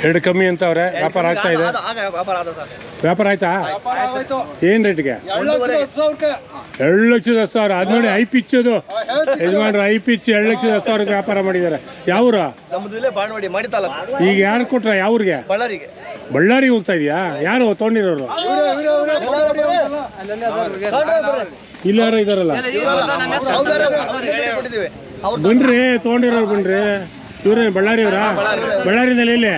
ಎರಡು ಕಮ್ಮಿ ಅಂತ ಅವ್ರೆ. ವ್ಯಾಪಾರ ಆಗ್ತಾ ಇದೆ? ವ್ಯಾಪಾರ ಆಯ್ತಾ? ಏನು ರೇಟ್ಗೆ? 2,10,000. ಅದು ನೋಡಿ ಐ ಪಿಚ್ ಅದು ಯಜಮಾನ್ರು, ಐ ಪಿಚ್ 2,10,000 ವ್ಯಾಪಾರ ಮಾಡಿದ್ದಾರೆ. ಯಾವ್ರ? ಈಗ ಯಾರು ಕೊಟ್ರ? ಯಾವ್ರಿಗೆ? ಬಳ್ಳಾರಿಗೆ ಹೋಗ್ತಾ ಇದೆಯಾ? ಯಾರು ತೊಗೊಂಡಿರೋರು? ಇಲ್ಲಿ ಯಾರು ಇದಾರಲ್ಲ? ಬನ್ರಿ ತೊಗೊಂಡಿರೋರು ಬನ್ರಿ. ಇವ್ರೇ ಬಳ್ಳಾರಿಯವರಾ? ಬಳ್ಳಾರಿನಲ್ಲಿ ಎಲ್ಲಿ?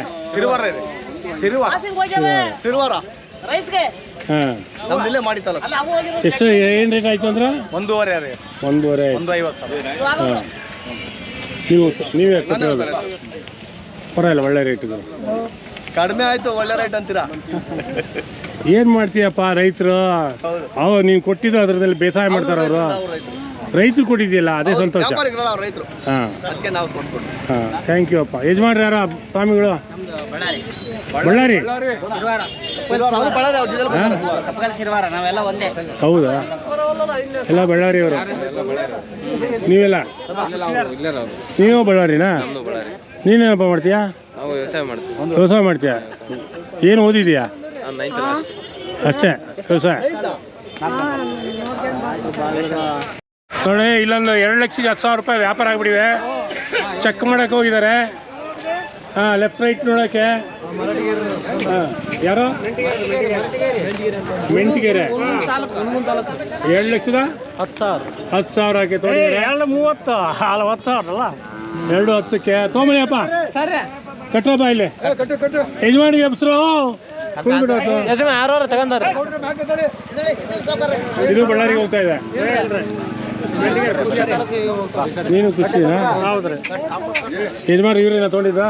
ಹಾಂ. ಎಷ್ಟು ಏನು ರೇಟ್ ಆಯ್ತು ಅಂದ್ರೆ? 1.5. 1.5. ಹಾಂ. ನೀವೇ ಕೊಟ್ಟಿರೋದು? ಪರವಾಗಿಲ್ಲ, ಒಳ್ಳೆ ರೇಟ್ ಇದು. ಕಡಿಮೆ ಆಯ್ತು, ಒಳ್ಳೆ ರೇಟ್ ಅಂತೀರಾ? ಏನು ಮಾಡ್ತೀಯಪ್ಪ ರೈತರು? ನೀನು ಕೊಟ್ಟಿದ್ದು ಅದರಲ್ಲಿ ಬೇಸಾಯ ಮಾಡ್ತಾರ ಅವರು. ರೈತರು ಕೊಟ್ಟಿದ್ಯಲ್ಲ, ಅದೇ ಸಂತೋಷ. ಹಾಂ ಹಾಂ, ಥ್ಯಾಂಕ್ ಯು ಅಪ್ಪ. ಯಜಮಾನ್ರು ಯಾರ ಸ್ವಾಮಿಗಳು? ಬಳ್ಳಾರಿ. ಹೌದಾ? ಎಲ್ಲ ಬಳ್ಳಾರಿಯವರು ನೀವೆಲ್ಲ? ನೀವು ಬಳ್ಳಾರಿನಾ? ನೀನೇನಪ್ಪ ಮಾಡ್ತೀಯಾ? ವ್ಯವಸಾಯ ಮಾಡ್ತೀಯಾ? ಏನು ಓದಿದ್ಯಾ? ಅಷ್ಟೇ ವ್ಯವಸಾಯ. ನೋಡಿ, ಇಲ್ಲೊಂದು 2,10,000 ರೂಪಾಯಿ ವ್ಯಾಪಾರ ಆಗಿಬಿಟ್ಟಿವೆ. ಚೆಕ್ ಮಾಡೋಕ್ಕೆ ಹೋಗಿದ್ದಾರೆ. ಹಾಂ, ಲೆಫ್ಟ್ ರೈಟ್ ನೋಡೋಕ್ಕೆ. ಹಾಂ, ಯಾರು? ಮೆಂಟಿಗೆರೆ. 2,10,000 ಹಾಕಿ ತೊಗೊಂಡಿದ್ದಾರೆ. 2,10,000ಕ್ಕೆ ತೊಗೊಂಬನಿಯಪ್ಪ. ಕಟ್ಟೋಪ್ಪ ಇಲ್ಲಿ. ಯಜಮಾನಿಗೆ ಹೆಸರು ಇದು ಬಳ್ಳಾರಿಗೆ ಹೋಗ್ತಾ ಇದೆ. ನೀನು ಖುಷಿನಾ? ಯಜಮಾನ್ ಇವ್ರೇನ ತೊಗೊಂಡಿದ್ದ?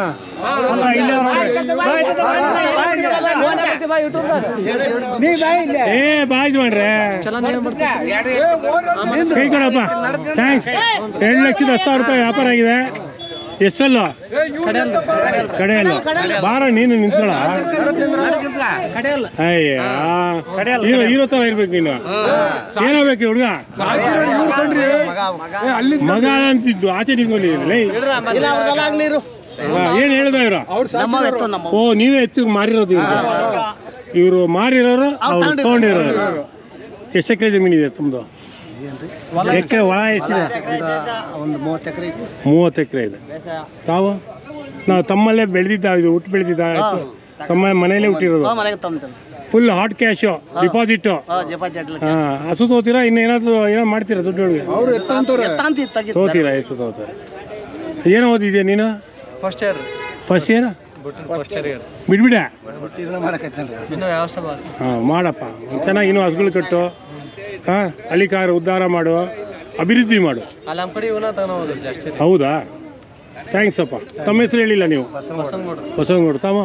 ಏ ಬಾ ಯಜಮಾನ್ರೆ, ಕೈ ಕೊಡಪ್ಪ. ಥ್ಯಾಂಕ್ಸ್. 2,10,000 ರೂಪಾಯಿ ವ್ಯಾಪಾರ ಆಗಿದೆ. ಎಷ್ಟಲ್ಲ? ಕಡೆಯಲ್ಲ. ಬಾರ ನೀನು ನಿಂತ್ಕೊಳ. ಅಯ್ಯ, ಹೀರೋ ತರ ಇರ್ಬೇಕು ನೀನು. ಏನಾಗ್ಬೇಕು ಹುಡುಗ? ಮಗ ಅಂತಿದ್ದು ಆಚೆ ನಿಂತ್ಕೊಂಡಿದ್ದೀರಿ. ಏನ್ ಹೇಳ್ದ ಇವ್ರು? ಓ, ನೀವೇ ಹೆಚ್ಚು ಮಾರಿರೋದು. ಇವರು ಮಾರಿರೋರು, ಅವ್ರು ತಗೊಂಡಿರೋರು. ಎಷ್ಟು ಎಕರೆ ಜಮೀನಿದೆ ತಮ್ಮದು? ಎಕರೆ ಒಳ ಎಷ್ಟಿದೆ? 30 ಎಕರೆ ಇದೆ. ನಾವು ತಮ್ಮಲ್ಲೇ ಬೆಳೆದಿದ್ದ, ಇದು ಹುಟ್ಟು ಬೆಳೆದಿದ್ದ, ತಮ್ಮ ಮನೆಯಲ್ಲೇ ಹುಟ್ಟಿರೋದು. Full hot cash deposit. ಹಾಂ, ಹಸು ತಗೋತೀರಾ? ಇನ್ನು ಏನಾದರೂ ಏನೋ ಮಾಡ್ತೀರಾ? ದುಡ್ಡೊಳಗೆ ತಗೋತೀರಾ? ಎಷ್ಟು ತಗೋತಾರೆ? ಏನೋ ಓದಿದ್ಯಾ ನೀನು? ಫಸ್ಟ್ ಇಯರ್ ಬಿಡ್ಬಿಡ. ಹಾಂ, ಮಾಡಪ್ಪ ಚೆನ್ನಾಗಿ. ಇನ್ನೂ ಹಸುಗಳು ಕಟ್ಟು. ಹಾಂ, ಹಳ್ಳಿಕಾರ ಉದ್ಧಾರ ಮಾಡು, ಅಭಿವೃದ್ಧಿ ಮಾಡು. ಹೌದಾ? ಥ್ಯಾಂಕ್ಸ್ ಅಪ್ಪ. ತಮ್ಮ ಹೆಸರು ಹೇಳಿಲ್ಲ ನೀವು? ಬಸವನಗೌಡ. ತಮ್ಮ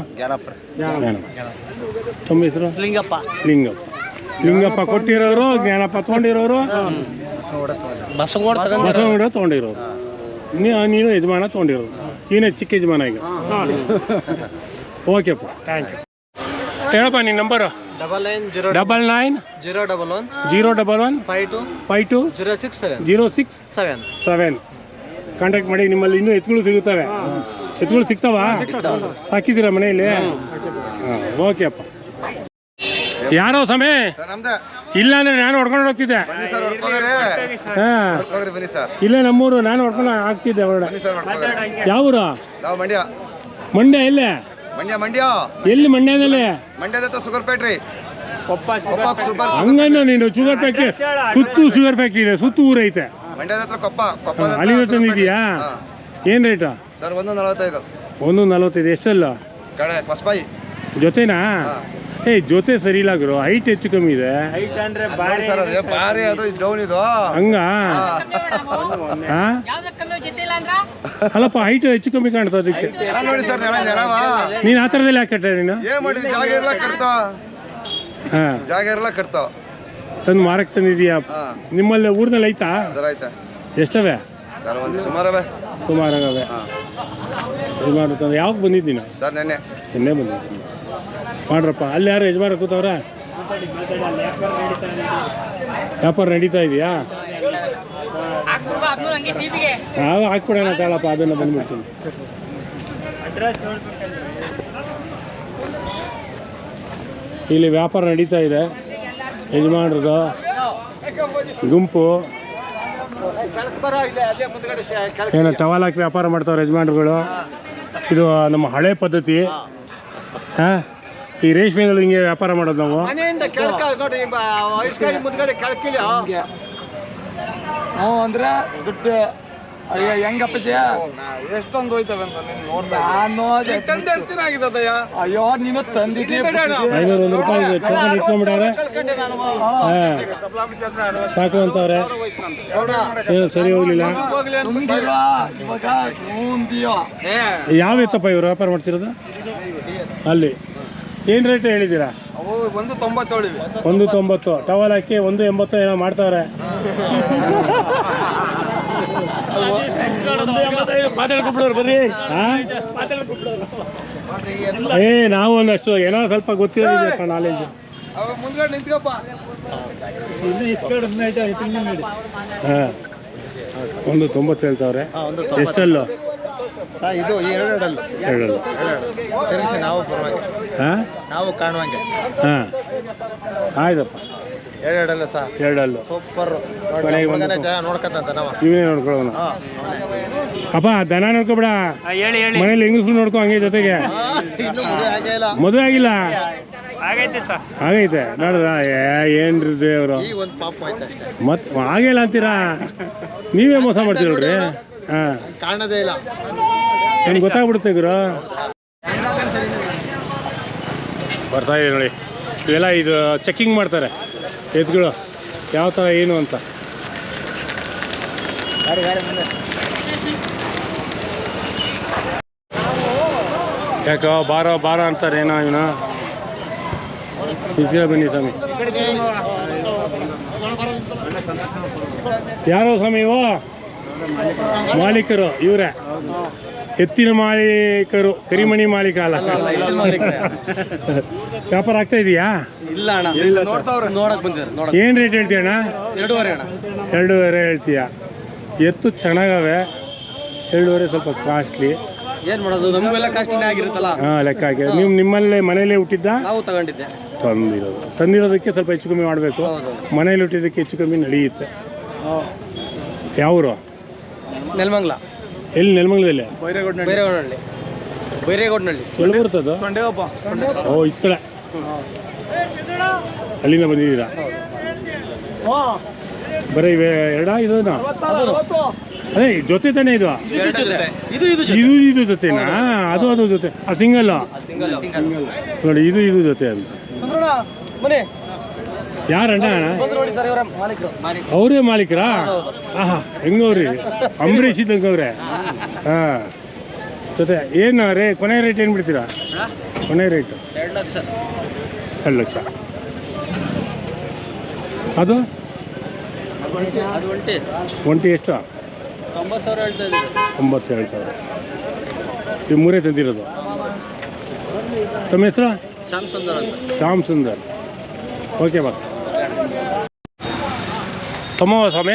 ತಮ್ಮ ಹೆಸರು? ಲಿಂಗಪ್ಪ ಕೊಟ್ಟಿರೋರು, ಜ್ಞಾನಪ್ಪ ತೊಗೊಂಡಿರೋರು, ಬಸವನಗೌಡ ತೊಗೊಂಡಿರೋರು. ನೀನು ಯಜಮಾನ ತೊಗೊಂಡಿರೋರು. ನೀನೇ ಚಿಕ್ಕ ಯಜಮಾನ ಈಗ. ಓಕೆಪ್ಪ, ಥ್ಯಾಂಕ್ ಯು. ಹೇಳಪ್ಪ ನಿನ್ನ ನಂಬರು? 99 011 52 06 ಕಾಂಟ್ಯಾಕ್ಟ್ ಮಾಡಿ. ನಿಮ್ಮಲ್ಲಿ ಇನ್ನೂ ಎತ್ತುಗಳು ಸಿಗುತ್ತವೆ. ಎತ್ತುಗಳು ಸಿಗ್ತಾವ? ಸಾಕಿದ್ದೀರಾ ಮನೆಯಲ್ಲಿ? ಹಾಂ, ಓಕೆ ಅಪ್ಪ. ಯಾರೋ ಸಮಯ ಇಲ್ಲ ಅಂದ್ರೆ ನಾನು ಹೊಡ್ಕೊಂಡು ಹೋಗ್ತಿದ್ದೆ. ಹಾಂ, ಇಲ್ಲೇ ನಮ್ಮೂರು. ನಾನು ಹೊಡ್ಕೊಂಡು ಆಗ್ತಿದ್ದೆ ಹೊರಡೆ. ಯಾವೂರು? ಮಂಡ್ಯ. ಎಲ್ಲೇ? ಎಲ್ಲಿ ಮಂಡ್ಯದಲ್ಲಿ? Sugar factory. ಹಂಗನ್ನು ನೀನು ಶುಗರ್ ಫ್ಯಾಕ್ಟ್ರಿ ಸುತ್ತು ಶುಗರ್ ಫ್ಯಾಕ್ಟ್ರಿ ಇದೆ, ಸುತ್ತು ಊರೈತೆ. ಅಲ್ಲಿ ತಂದಿದ್ಯಾ? ಏನು ರೇಟು? ಸರ್ 145. 145. ಎಷ್ಟಲ್ಲ? ಜೊತೆನಾ? ಏ, ಜೊತೆ ಸರಿ ಇಲ್ಲ ಗುರು. ಹೈಟ್ ಹೆಚ್ಚು ಕಮ್ಮಿ ಇದೆ. ಹಂಗ? ಅಲ್ಲಪ್ಪ, ಹೈಟ್ ಹೆಚ್ಚು ಕಮ್ಮಿ ಕಾಣ್ತಾ ಅದಕ್ಕೆ. ನೀನು ಆ ಥರದಲ್ಲಿ ಯಾಕೆ ಕಟ್ಟ? ನೀನು ಹಾಂ, ತಂದು ಮಾರಕ್ಕೆ ತಂದಿದೀಯಾ? ನಿಮ್ಮಲ್ಲಿ ಊರಿನಲ್ಲಿ ಐತಾ? ಎಷ್ಟವೆ? ಸುಮಾರಾಗವೆ. ಯಜಮಾನ ತಂದು ಯಾವಾಗ ಬಂದಿದ್ದೀನಿ? ನಿನ್ನೆ ಬಂದಿದ್ದೀನಿ. ಮಾಡ್ರಪ್ಪ. ಅಲ್ಲಿ ಯಾರು ಯಜಮಾನ ಕೂತವ್ರ? ವ್ಯಾಪಾರ ನಡೀತಾ ಇದೆಯಾ? ನಾವು ಹಾಕ್ಬಿಡೋಣ ತಾಳಪ್ಪ, ಅದನ್ನು ಬಂದ್ಬಿಡ್ತೀನಿ. ಇಲ್ಲಿ ವ್ಯಾಪಾರ ನಡೀತಾ ಇದೆ. ಯಜಮಾನ್ರದ್ದು ಗುಂಪು ಏನೋ ಟವಲ್ ಹಾಕಿ ವ್ಯಾಪಾರ ಮಾಡ್ತಾವ್ರೆ ಯಜಮಾನ್ರುಗಳು. ಇದು ನಮ್ಮ ಹಳೆ ಪದ್ಧತಿ. ಹಾಂ, ಈ ರೇಷ್ಮೆಗಳು ಹಿಂಗೆ ವ್ಯಾಪಾರ ಮಾಡೋದು ನಾವು. ಅಂದ್ರೆ ದುಡ್ಡು ಹೆಂಗಪ್ಪ ಎಷ್ಟೊಂದು ಹೋಯ್ತವೆ ಅಂತ ಅಯ್ಯೋ ನೀನು ತಂದಿದ್ದೀ 501 ರೂಪಾಯಿ ಟೋಕನ್ ಇಟ್ಕೊಂಡ್ಬಿಟ್ಟಾರೆ. ಸಾಕು ಅಂತವ್ರೆ. ಏನು ಸರಿ ಹೋಗ್ಲಿಲ್ಲ. ಯಾವ ಎತ್ತಪ್ಪ ಇವರು ವ್ಯಾಪಾರ ಮಾಡ್ತಿರೋದು? ಅಲ್ಲಿ ಏನು ರೇಟ್ ಹೇಳಿದ್ದೀರಾ? 190. ಟವಲ್ ಹಾಕಿ 180 ಏನೋ ಮಾಡ್ತಾವ್ರೆ. ನಾವು ಒಂದಷ್ಟು ಏನೋ ಸ್ವಲ್ಪ ಗೊತ್ತಿರೋದಪ್ಪ ನಾಲೆಜ್. ಹಾಂ, 190 ಹೇಳ್ತಾವ್ರೆ. ಎಷ್ಟಲ್ಲು? ಇದು 2 ಹೇಳಲ್ಲ. ನಾವು ಪರವಾಗಿ ಹಾಂ, ನಾವು ಕಾಣುವಂಗೆ. ಹಾಂ, ಆಯ್ತಪ್ಪ. 2 ಸಹ 2 ಸೂಪರ್. ನೋಡ್ಕಂತ ಇವನೇ ನೋಡ್ಕೊಳ್ಳೋಣ. ಅಪ್ಪ ದನ ನೋಡ್ಕೊಬೇಡ, ಮನೇಲಿ ಹೆಂಗಸ್ರು ನೋಡ್ಕೊ ಹಂಗೆ ಜೊತೆಗೆ. ಮದುವೆ ಆಗಿಲ್ಲ? ಆಗೈತೆ ನೋಡ್ರ. ಏನ್ರಿ ದೇವ್ರು, ಮತ್ ಆಗಿಲ್ಲ ಅಂತೀರಾ? ನೀವೇ ಮೋಸ ಮಾಡ್ತೀರಲ್ರಿ. ಹಾಂ, ಕಾಣದೇ ಇಲ್ಲ. ನಮ್ಗೆ ಗೊತ್ತಾಗ್ಬಿಡುತ್ತೆ ಗುರು. ಬರ್ತಾ ಇದೆ ನೋಡಿ. ಇವೆಲ್ಲ ಇದು ಚೆಕಿಂಗ್ ಮಾಡ್ತಾರೆ ಎತ್ಗಳು ಯಾವ ಥರ ಏನು ಅಂತ. ಯಾಕೋ ಬಾರೋ ಅಂತಾರೆ ಏನೋ ಇವನ. ಬನ್ನಿ ಸ್ವಾಮಿ. ಯಾರೋ ಸ್ವಾಮಿ ಇವು ಮಾಲೀಕರು? ಇವರೇ ಎತ್ತಿನ ಮಾಲೀಕರು, ಕರಿಮಣಿ ಮಾಲೀಕ ಅಲ್ಲ. ವ್ಯಾಪಾರ ಆಗ್ತಾ ಇದೆಯಾ? ಇಲ್ಲ ಅಣ್ಣ, ನೋಡಕ್ ಬಂದಿದ್ದಾರೆ. ಏನು ರೇಟ್ ಹೇಳ್ತೀಯ ಅಣ್ಣ? 2.5 ಅಣ್ಣ. 2.5 ಹೇಳ್ತೀಯ. ಎತ್ತು ಚೆನ್ನಾಗವೆ. 2.5 ಸ್ವಲ್ಪ ಕಾಸ್ಟ್ಲಿ. ಏನ್ ಮಾಡೋದು, ನಮಗೆಲ್ಲ ಕಾಸ್ಟ್ಲಿನೇ ಆಗಿರುತ್ತಲ್ಲ. ಹಾಂ, ಲೆಕ್ಕ ಹಾಕಿ. ನೀವು ನಿಮ್ಮಲ್ಲೇ ಮನೇಲೇ ಹುಟ್ಟಿದ್ದ? ನಾವು ತಗೊಂಡಿದ್ದೆ. ತಂದಿರೋದಕ್ಕೆ ಸ್ವಲ್ಪ ಹೆಚ್ಚು ಕಮ್ಮಿ ಮಾಡಬೇಕು. ಮನೇಲಿ ಹುಟ್ಟಿದ್ದಕ್ಕೆ ಹೆಚ್ಚು ಕಮ್ಮಿ ನಡೆಯುತ್ತೆ. ಯಾವರು? ನೆಲಮಂಗಲ. ಎಲ್ಲಿ? ನೆಲಮಂಗಲದಲ್ಲಿ? ಬೈರೇಗೌಡನಹಳ್ಳಿ. ಎಲ್ಲಿ ಬರ್ತದ? ಓ, ಈ ಕಡೆ ಅಲ್ಲಿಂದ ಬಂದಿದ್ದೀರಾ? ಬರೀ ಇವೆ ಇದು ಅದೇ ಜೊತೆ ತಾನೇ ಇದು? ಇದು ಜೊತೆನಾ? ಅದು ಜೊತೆ. ಆ ಸಿಂಗಲ್ ನೋಡಿ, ಇದು ಜೊತೆ ಅಂತ. ಯಾರಣ್ಣ? ಅವರೇ ಮಾಲೀಕರಾ? ಆಹಾ, ಹೆಂಗವ್ರಿ? ಅಂಬರೀಷ್ ಇದ್ದಂಗವ್ರೆ. ಹಾಂ, ಜೊತೆ ಏನು ಕೊನೆ ರೇಟ್ ಏನು ಬಿಡ್ತೀರಾ? ಕೊನೆ ರೇಟು 2 ಲಕ್ಷ. ಅದು ಒಂಟಿ ಎಷ್ಟು? 90 ಹೇಳ್ತಾರೆ. ಈ ಮೂರೇ ತಂದಿರೋದು. ತಮ್ಮ ಹೆಸರು? ಶ್ಯಾಮ್ ಸುಂದರ್. ಓಕೆ ಬಾ. ತಮ್ಮ ಸ್ವಾಮಿ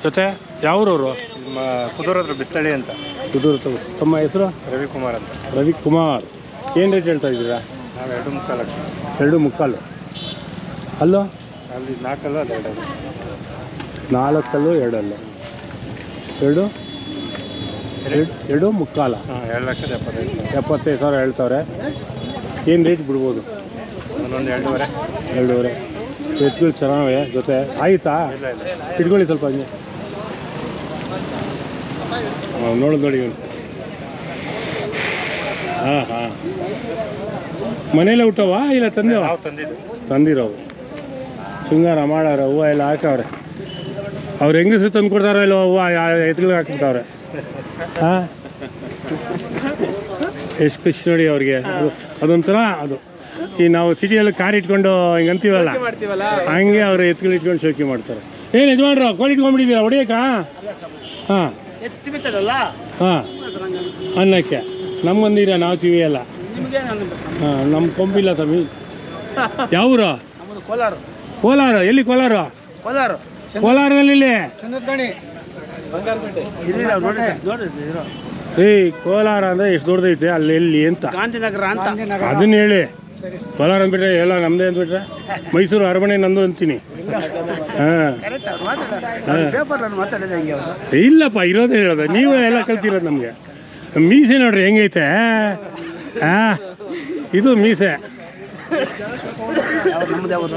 ಜೊತೆ ಯಾವ್ರವರು? ಕುದೂರ್ ಹತ್ರ ಬಿಸ್ತಳಿ ಅಂತ. ಕುದೂರು. ತಮ್ಮ ಹೆಸರು? ರವಿಕುಮಾರ್ ಅಂತ. ರವಿಕುಮಾರ್. ಏನು ರೇಟ್ ಹೇಳ್ತಾ ಇದ್ದೀರಾ? ನಾವು 2.25 ಲಕ್ಷ. 2.25. ಅಲ್ಲೋ? ಅಲ್ಲಿ 4 ಅಲ್ಲ, 2 4 2 2 2.25. 2,75,000 ಹೇಳ್ತಾರೆ. ಏನು ರೇಟ್ ಬಿಡ್ಬೋದು? ಒಂದೊಂದು 2.5. 2.5. ಎತ್ಗಳು ಚೆನ್ನಾವೆ ಜೊತೆ. ಆಯಿತಾ? ಇಟ್ಕೊಳ್ಳಿ ಸ್ವಲ್ಪ ಹಂಗೆ. ನೋಡಿ ಇವನು. ಹಾಂ, ಮನೇಲೆ ಹುಟ್ಟವ ಇಲ್ಲ ತಂದೆವ? ತಂದಿರೋವು. ಶೃಂಗಾರ ಮಾಡಾರ, ಹೂವು ಎಲ್ಲ ಹಾಕವ್ರೆ. ಅವ್ರು ಹೆಂಗಸರು ತಂದು ಕೊಡ್ತಾರೋ ಇಲ್ಲೋ ಹೂವು ಎತ್ಗಳಿಗೆ ಹಾಕ್ಬಿಟ್ಟವ್ರೆ. ಹಾಂ, ಎಷ್ಟು ಖುಷಿ ನೋಡಿ ಅವ್ರಿಗೆ. ಅದೊಂಥರ ಅದು ಈ ನಾವು ಸಿಟಿಯಲ್ಲಿ ಕಾರ್ ಇಟ್ಕೊಂಡು ಹಿಂಗೆ ಅಂತೀವಲ್ಲ, ಹಂಗೆ ಅವ್ರು ಎತ್ಗಳು ಇಟ್ಕೊಂಡು ಶೋಕಿ ಮಾಡ್ತಾರೆ. ಏನು ಯಜಮಾನ್ರು ಕೋಳಿ ಇಟ್ಕೊಂಡ್ಬಿಟ್ಟಿದ್ದೀರಾ ಹೊಡಿಯಕ್ಕ? ಹಾಂ ಹಾಂ, ಅನ್ನಕ್ಕೆ ನಮ್ಗೊಂದಿರ ನಾವು ತಿವಿಯಲ್ಲ. ಹಾಂ, ನಮ್ಮ ಕೊಂಬಿಲ್ಲ ತಮ್ಮಿ. ಯಾವೂರು? ಕೋಲಾರ. ಎಲ್ಲಿ ಕೋಲಾರ? ಕೋಲಾರದಲ್ಲಿ ಏ ಕೋಲಾರ ಅಂದರೆ ಎಷ್ಟು ದೊಡ್ಡದೈತೆ ಅಲ್ಲಿ ಎಲ್ಲಿ ಅಂತ ಗಾಂಧಿನಗರ ಅಂತ ಅದನ್ನ ಹೇಳಿ. ಕೋಲಾರ ಅಂದ್ಬಿಟ್ರೆ ಎಲ್ಲ ನಮ್ಮದೇ ಅಂದ್ಬಿಟ್ರೆ ಮೈಸೂರು ಅರಮನೆ ನಂದು ಅಂತೀನಿ. ಹಾಂ ಪೇಪರಲ್ಲಿ ಮಾತಾಡಿದೆ ಹಂಗೆ ಅವರು. ಇಲ್ಲಪ್ಪ, ಇರೋದೇ ಹೇಳೋದು. ನೀವು ಎಲ್ಲ ಕಲ್ತಿರೋದು ನಮಗೆ. ಮೀಸೆ ನೋಡ್ರಿ ಹೆಂಗೈತೆ. ಇದು ಮೀಸೆ. ನಮ್ಮದು ಯಾವುದು